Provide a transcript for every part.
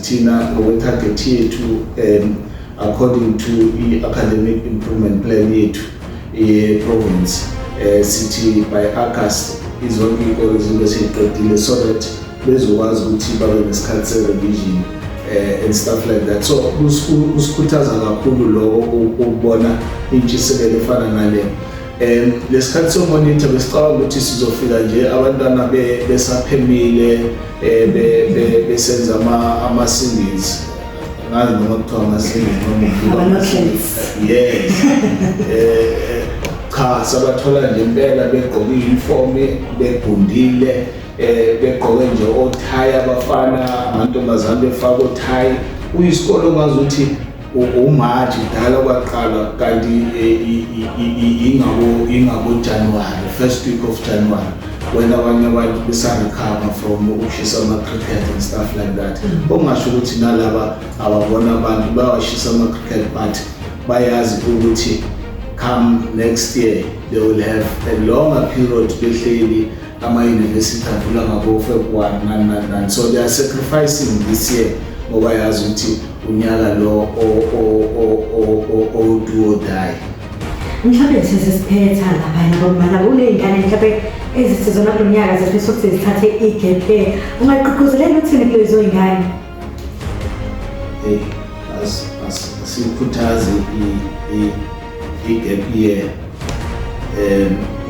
thina ngokwe-target yethu according to i-academic improvement plan yethu ye-province sithi by August izonke iy'kole zibe seyiqedile so that bezokwazi ukuthi babe nesikhathi se-revision and stuff like that. So kusikhuthaza kakhulu lokho ukubona intshisekelo efana nale. Lesikhathi somonitor besicabanga ukuthi sizofika nje abantwana besaphemile besenza ama-singles ngazi noma kuthiwa ama-singles yes cha sabathola nje impela begqoke i-uniform begundile begqoke nje othayi abafana amantombazane befaka othayi kuyisikole ongazi ukuthi umaji dala kwaqala kanti ingabo January, first week of January when abanye abantu besa-recover from ukushisa ama-cricket and stuff like that. Ongasho ukuthi nalaba ababona abantu bayawashisa ama-cricket but bayazi ukuthi come next year they will have a longer period behleli ama-university avula ngabo February and so they are sacrificing this year ngoba yazi ukuthi unyaka lo do or die. Mhlawumbe sesiphetha ngabanye ngoba kuney'ngane mhlawumbe ezisizona kulo nyaka zifisa ukuthi zithathe i-gap year. Ungaqhuqhuzelela ukuthini kulezo y'ngane? Sikhuthaze i-gap year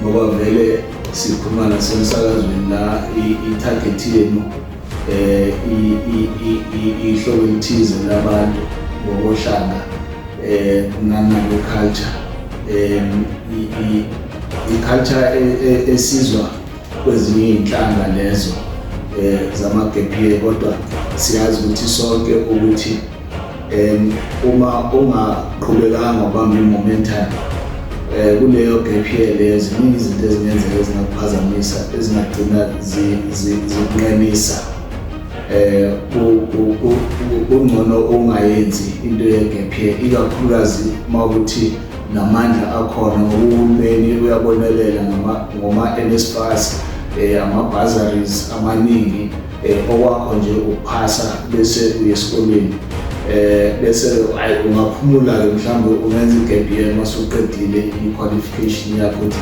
ngoba vele sikhuluma nasemsakazweni la i-target yenu ihlobo elithize labantu ngokohlanga nano-culture. I-culture esizwa kwezinye iy'nhlanga lezo zama-gap year kodwa siyazi ukuthi sonke ukuthi uma ungaqhubekanga ubamba i-momentum kuleyo gap year leyo ziningi izinto ezingenzeka ezingakuphazamisa ezingagcina zikunqemisa ungcono ungayenzi into ye-gap year ikakhulukazi mawukuthi namandla akhona ngokuhulumeni uyabonelela ngoma-NSFAS ama-bursaries amaningi okwakho nje ukuphasa bese uye esikoleni bese ungaphumula-ke mhlawumbe ungenza i-gap year masuqedile i-qualification yakho ukuthi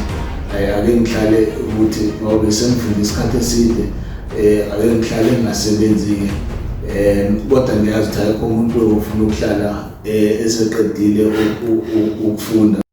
ake ngihlale ukuthi ngoba sengifunda isikhathi eside ake ngihlale ngingasebenzi-ke kodwa ngiyazi ukuthi akekho umuntu ofuna ukuhlala eseqedile ukufunda